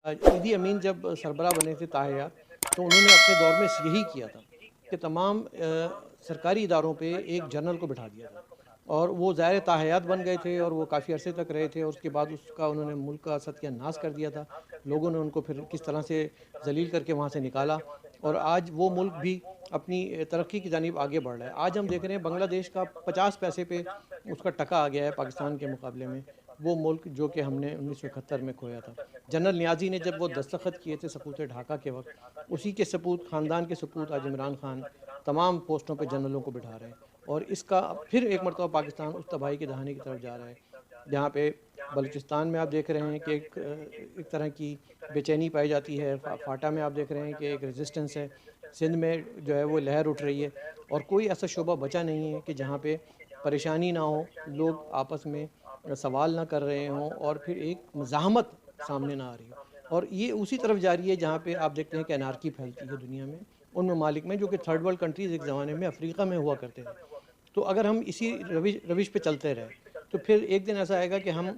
ईदी अमीन जब सरबराह बने थे ताहियात, तो उन्होंने अपने दौर में यही किया था कि तमाम सरकारी इदारों पे एक जनरल को बिठा दिया था और वो ज़ाहिर ताहियात बन गए थे और वो काफ़ी अरसे तक रहे थे और उसके बाद उसका उन्होंने मुल्क का सत्यानाश कर दिया था। लोगों ने उनको फिर किस तरह से ज़लील करके वहाँ से निकाला और आज वो मुल्क भी अपनी तरक्की की जानिब आगे बढ़ रहा है। आज हम देख रहे हैं बांग्लादेश का 50 पैसे पे उसका टका आ गया है पाकिस्तान के मुकाबले में, वो मुल्क जो कि हमने 1971 में खोया था। जनरल नियाज़ी ने जब वो दस्तखत किए थे सपूत ढाका के वक़्त, उसी के सपूत ख़ानदान के सपूत आज इमरान ख़ान तमाम पोस्टों पे जनरलों को बिठा रहे हैं और इसका फिर एक मरतबा पाकिस्तान उस तबाही के दहाने की तरफ जा रहा है, जहाँ पे बलूचिस्तान में आप देख रहे हैं कि एक तरह की बेचैनी पाई जाती है, फाटा में आप देख रहे हैं कि एक रेजिस्टेंस है, सिंध में जो है वो लहर उठ रही है और कोई ऐसा शोबा बचा नहीं है कि जहाँ पे परेशानी ना हो, लोग आपस में सवाल ना कर रहे हों और फिर एक मज़ाहमत सामने ना आ रही हो। और ये उसी तरफ जा रही है जहाँ पे आप देखते हैं कि अनारकी फैलती है दुनिया में, उन ममालिक में जो कि थर्ड वर्ल्ड कंट्रीज़ एक ज़माने में अफ्रीका में हुआ करते थे। तो अगर हम इसी रविश रविश पे चलते रहे, तो फिर एक दिन ऐसा आएगा कि हम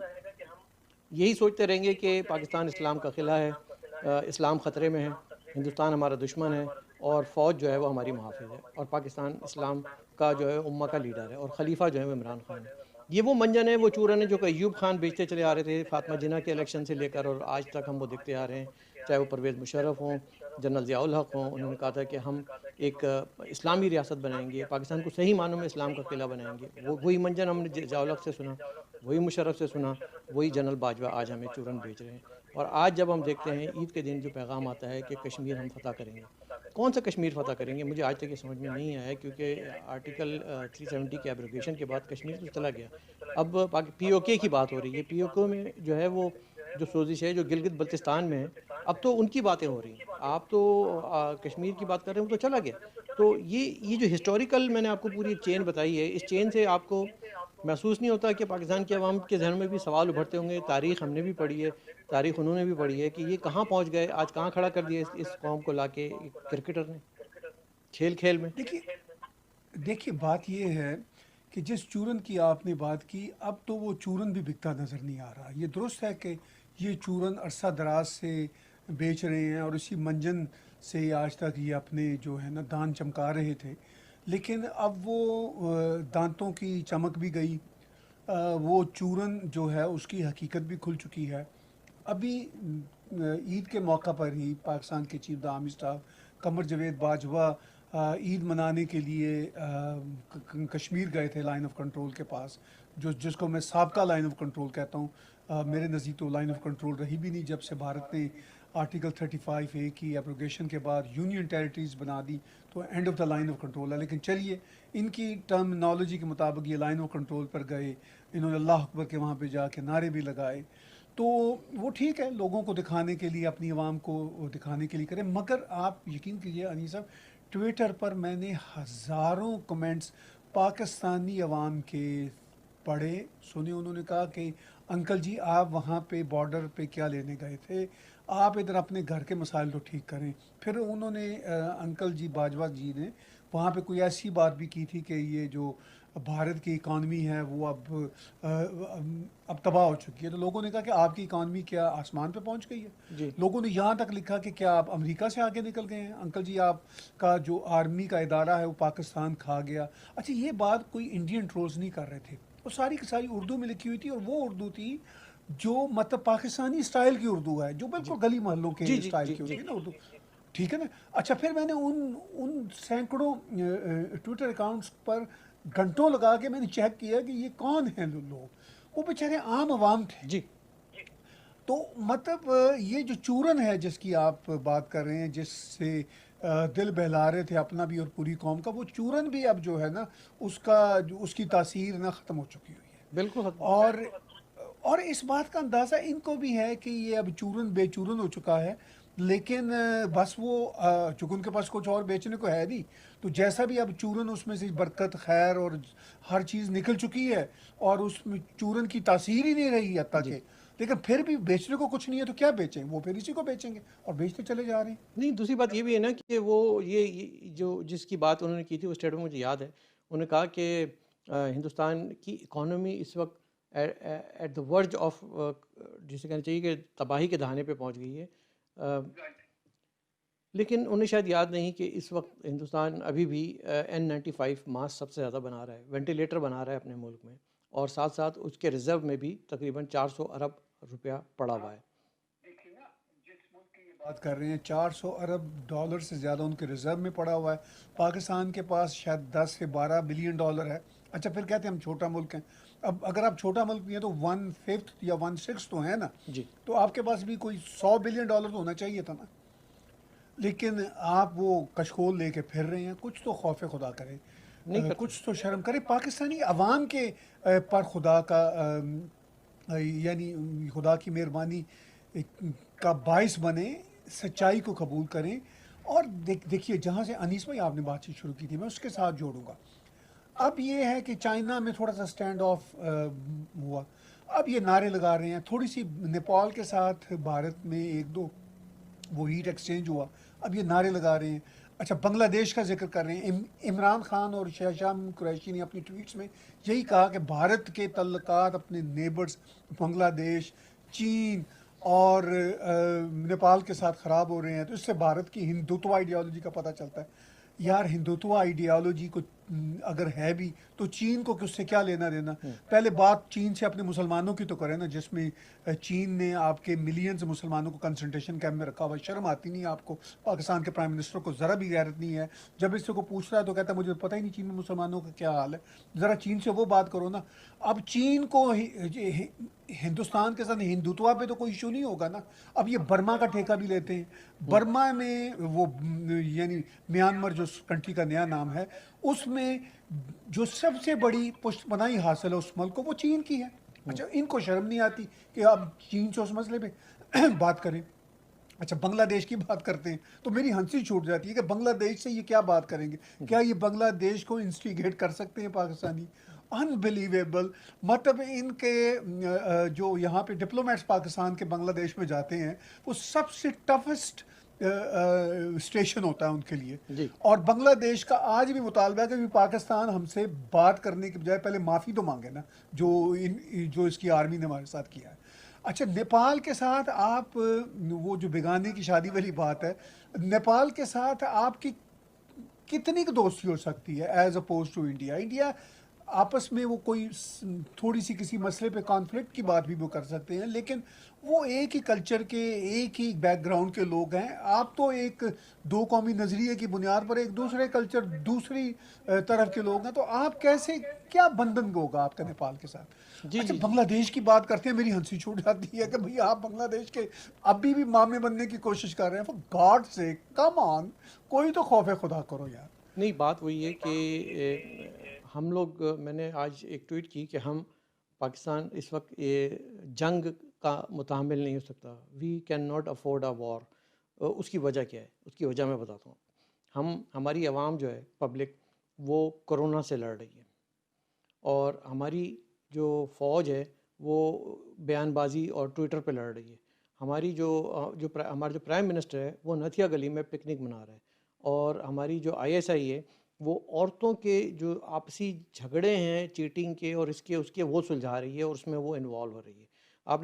यही सोचते रहेंगे कि पाकिस्तान इस्लाम का क़िला है, इस्लाम ख़तरे में है, हिंदुस्तान हमारा दुश्मन है और फ़ौज जो है वो हमारी मुहाफ़िज़ है और पाकिस्तान इस्लाम का जो है उम्मा का लीडर है और ख़लीफ़ा जो है वो इमरान ख़ान है। ये वो मंजन है, वो चूरन है जो कि अय्यूब खान बेचते चले आ रहे थे फ़ातिमा जिन्ना के इलेक्शन से लेकर और आज तक हम वो देखते आ रहे हैं। चाहे वो परवेज़ मुशर्रफ हों, जनरल ज़िया-उल हक़ हों, उन्होंने कहा था कि हम एक इस्लामी रियासत बनाएँगे, पाकिस्तान को सही मानों में इस्लाम का क़िला बनाएँगे। वो वही मंजन हमने ज़िया-उल हक़ से सुना, वही मुशर्रफ से सुना, वही जनरल बाजवा आज हमें चूरन बेच रहे हैं। और आज जब हम देखते हैं ईद के दिन जो पैगाम आता है कि कश्मीर हम फ़तह करेंगे, कौन सा कश्मीर फ़तह करेंगे? मुझे आज तक ये समझ में नहीं आया क्योंकि आर्टिकल 370 के एब्रोगेशन के बाद कश्मीर तो चला गया। अब पीओके की बात हो रही है, पीओके में जो है वो जो सोजिश है जो गिलगित बल्तिस्तान में है, अब तो उनकी बातें हो रही हैं। आप तो कश्मीर की बात कर रहे हैं, वो तो चला गया। तो ये जो हिस्टोरिकल मैंने आपको पूरी एक चेन बताई है, इस चेन से आपको महसूस नहीं होता कि पाकिस्तान के अवाम के ज़हन में भी सवाल उभरते होंगे? तारीख़ हमने भी पढ़ी है, तारीख़ उन्होंने भी पढ़ी है कि ये कहाँ पहुँच गए, आज कहाँ खड़ा कर दिया इस कौम को लाके एक क्रिकेटर ने, खेल-खेल में। देखिए देखिए बात ये है कि जिस चूरन की आपने बात की, अब तो वो चूरन भी बिकता नज़र नहीं आ रहा। ये दुरुस्त है कि ये चूरन अरसा दराज से बेच रहे हैं और इसी मंजन से आज तक ये अपने जो है ना दांत चमका रहे थे, लेकिन अब वो दांतों की चमक भी गई। वो चूरन जो है उसकी हकीकत भी खुल चुकी है। अभी ईद के मौका पर ही पाकिस्तान के चीफ द आर्मी स्टाफ कमर जवेद बाजवा ईद मनाने के लिए कश्मीर गए थे लाइन ऑफ कंट्रोल के पास, जो जिसको मैं साबका लाइन ऑफ कंट्रोल कहता हूँ। मेरे नज़दीक तो लाइन ऑफ कंट्रोल रही भी नहीं जब से भारत ने आर्टिकल 35A की एब्रोगेशन के बाद यूनियन टेरिटरीज बना दी, तो end of the line of control है। लेकिन चलिए, इनकी टर्मिनोलॉजी के मुताबिक ये लाइन ऑफ कंट्रोल पर गए, इन्होंने अल्लाह अकबर के वहाँ पे जाके नारे भी लगाए, तो वो ठीक है, लोगों को दिखाने के लिए, अपनी आवाम को दिखाने के लिए करें। मगर आप यकीन कीजिए अनी साहब, ट्विटर पर मैंने हज़ारों कमेंट्स पाकिस्तानी अवाम के पढ़े, सुने। उन्होंने कहा कि अंकल जी आप वहाँ पे बॉर्डर पे क्या लेने गए थे, आप इधर अपने घर के मसाइल तो ठीक करें। फिर उन्होंने अंकल जी बाजवा जी ने वहाँ पे कोई ऐसी बात भी की थी कि ये जो भारत की इकानमी है वो अब तबाह हो चुकी है। तो लोगों ने कहा कि आपकी इकानमी क्या आसमान पे पहुंच गई है? जी। लोगों ने यहाँ तक लिखा कि क्या आप अमेरिका से आगे निकल गए हैं? अंकल जी आपका जो आर्मी का इदारा है वो पाकिस्तान खा गया। अच्छा, ये बात कोई इंडियन ट्रोल्स नहीं कर रहे थे, वो सारी की सारी उर्दू में लिखी हुई थी, और वो उर्दू थी जो मतलब पाकिस्तानी स्टाइल की उर्दू है, जो जी। बिल्कुल गली मोहल्लों जी, के जी, स्टाइल जी, की होती जी। है ना उर्दू। ठीक है ना? अच्छा, फिर मैंने उन उन सैकड़ों ट्विटर अकाउंट्स पर घंटों लगा के मैंने चेक किया कि ये कौन हैं लोग। वो बेचारे आम आवाम थे। जी। तो मतलब ये जो चूरन है जिसकी आप बात कर रहे हैं, जिससे दिल बहला रहे थे अपना भी और पूरी कौम का, वो चूरन भी अब जो है ना उसका जो उसकी तासीर ना ख़त्म हो चुकी हुई है। बिल्कुल ख़त्म। और इस बात का अंदाज़ा इनको भी है कि ये अब चूरन बेचूरन हो चुका है। लेकिन बस वो चूँकि उनके पास कुछ और बेचने को है नहीं, तो जैसा भी अब चूरन उसमें से बरकत खैर और हर चीज़ निकल चुकी है, और उसमें चूरन की तासीर ही नहीं रही हत्ता जी। के। लेकिन फिर भी बेचने को कुछ नहीं है तो क्या बेचें? वो फिर इसी को बेचेंगे और बेचते चले जा रहे हैं। नहीं, दूसरी बात ये भी है ना कि वो ये जो जिसकी बात उन्होंने की थी वो स्टेटमेंट मुझे याद है। उन्होंने कहा कि हिंदुस्तान की इकॉनमी इस वक़्त ایٹ دا ورج آف جسے کہنا چاہیے کہ تباہی کے دہانے پہ پہنچ گئی ہے. لیکن انہیں شاید یاد نہیں کہ اس وقت ہندوستان ابھی بھی N95 ماسک سب سے زیادہ بنا رہا ہے، وینٹیلیٹر بنا رہا ہے اپنے ملک میں، اور ساتھ ساتھ اس کے ریزرو میں بھی تقریباً 400 ارب روپیہ پڑا ہوا ہے. بات کر رہے ہیں 400 ارب ڈالر سے زیادہ ان کے ریزرو میں پڑا ہوا ہے. پاکستان کے پاس شاید 10 سے 12 بلین ڈالر ہے. اچھا پھر کہتے ہیں ہم چھوٹا ملک ہیں. اب اگر آپ چھوٹا ملک بھی ہیں تو 1/5 یا 1/6 تو ہے نا. جی تو آپ کے پاس بھی کوئی 100 بلین ڈالر تو ہونا چاہیے تھا نا. لیکن آپ وہ کشکول لے کے پھر رہے ہیں. کچھ تو خوف خدا کریں، نہیں کرتے. کچھ تو شرم کریں. پاکستانی عوام کے پر خدا کا یعنی خدا کی مہربانی کا باعث بنے، سچائی کو قبول کریں. اور دیکھیے جہاں سے انیس بھائی آپ نے بات چیت شروع کی تھی میں اس کے ساتھ جوڑوں گا. اب یہ ہے کہ چائنا میں تھوڑا سا سٹینڈ آف ہوا. اب یہ نعرے لگا رہے ہیں. تھوڑی سی نیپال کے ساتھ بھارت میں ایک دو وہ ہیٹ ایکسچینج ہوا. اب یہ نعرے لگا رہے ہیں. اچھا بنگلہ دیش کا ذکر کر رہے ہیں. عمران خان اور شاہجہاں قریشی نے اپنی ٹویٹس میں یہی کہا کہ بھارت کے تعلقات اپنے نیبرز بنگلہ دیش، چین اور نیپال کے ساتھ خراب ہو رہے ہیں. تو اس سے بھارت کی ہندوتوا آئیڈیالوجی کا پتہ چلتا ہے. یار ہندوتوا آئیڈیالوجی کو اگر ہے بھی تو چین کو اس سے کیا لینا دینا. پہلے بات چین سے اپنے مسلمانوں کی تو کرے نا، جس میں چین نے آپ کے ملینز مسلمانوں کو کنسنٹریشن کیمپ میں رکھا ہوا. شرم آتی نہیں آپ کو؟ پاکستان کے پرائم منسٹر کو ذرا بھی غیرت نہیں ہے. جب اس سے کو پوچھ رہا ہے تو کہتا ہے مجھے پتہ ہی نہیں چین میں مسلمانوں کا کیا حال ہے. ذرا چین سے وہ بات کرو نا. اب چین کو ہندوستان کے ساتھ ہندوتوا پہ تو کوئی ایشو نہیں ہوگا نا. اب یہ برما کا ٹھیکہ بھی لیتے ہیں. برما میں وہ یعنی میانمار جو کنٹری کا نیا نام ہے، اس میں جو سب سے بڑی پشت پناہی حاصل ہے اس ملک کو وہ چین کی ہے. اچھا ان کو شرم نہیں آتی کہ اب چین سے اس مسئلے پہ بات کریں. اچھا بنگلہ دیش کی بات کرتے ہیں تو میری ہنسی چھوٹ جاتی ہے کہ بنگلہ دیش سے یہ کیا بات کریں گے. کیا یہ بنگلہ دیش کو انسٹیگیٹ کر سکتے ہیں پاکستانی؟ انبلیویبل. مطلب ان کے جو یہاں پہ ڈپلومیٹس پاکستان کے بنگلہ دیش میں جاتے ہیں وہ سب سے ٹفسٹ اسٹیشن ہوتا ہے ان کے لیے. جی اور بنگلہ دیش کا آج بھی مطالبہ ہے کہ پاکستان ہم سے بات کرنے کے بجائے پہلے معافی تو مانگے نا جو اس کی آرمی نے ہمارے ساتھ کیا ہے. اچھا نیپال کے ساتھ آپ وہ جو بیگانے کی شادی والی بات ہے، نیپال کے ساتھ آپ کی کتنی دوستی ہو سکتی ہے as opposed to India? India آپس میں وہ کوئی تھوڑی سی کسی مسئلے پہ کانفلکٹ کی بات بھی وہ کر سکتے ہیں، لیکن وہ ایک ہی کلچر کے ایک ہی بیک گراؤنڈ کے لوگ ہیں. آپ تو ایک دو قومی نظریے کی بنیاد پر ایک دوسرے کلچر دوسری طرف کے لوگ ہیں. تو آپ کیسے کیا بندھن ہوگا آپ کا نیپال کے ساتھ؟ جی اچھا جی بنگلہ دیش کی بات کرتے ہیں میری ہنسی چھوٹ جاتی ہے کہ بھئی آپ بنگلہ دیش کے ابھی بھی مامے بننے کی کوشش کر رہے ہیں. فور گاڈ سے کم آن، کوئی تو خوف خدا کرو یار. نہیں، بات وہی ہے کہ ہم لوگ، میں نے آج ایک ٹویٹ کی کہ ہم پاکستان اس وقت یہ جنگ کا متحمل نہیں ہو سکتا. We can not afford a war. اس کی وجہ کیا ہے؟ اس کی وجہ میں بتاتا ہوں. ہماری عوام جو ہے پبلک، وہ کرونا سے لڑ رہی ہے، اور ہماری جو فوج ہے وہ بیان بازی اور ٹویٹر پہ لڑ رہی ہے. ہماری ہمارا جو پرائم منسٹر ہے وہ نتھیا گلی میں پکنک منا رہا ہے، اور ہماری جو ISI ہے وہ عورتوں کے جو آپسی جھگڑے ہیں چیٹنگ کے اور اس کے وہ سلجھا رہی ہے، اور اس میں وہ انوالو ہو رہی ہے.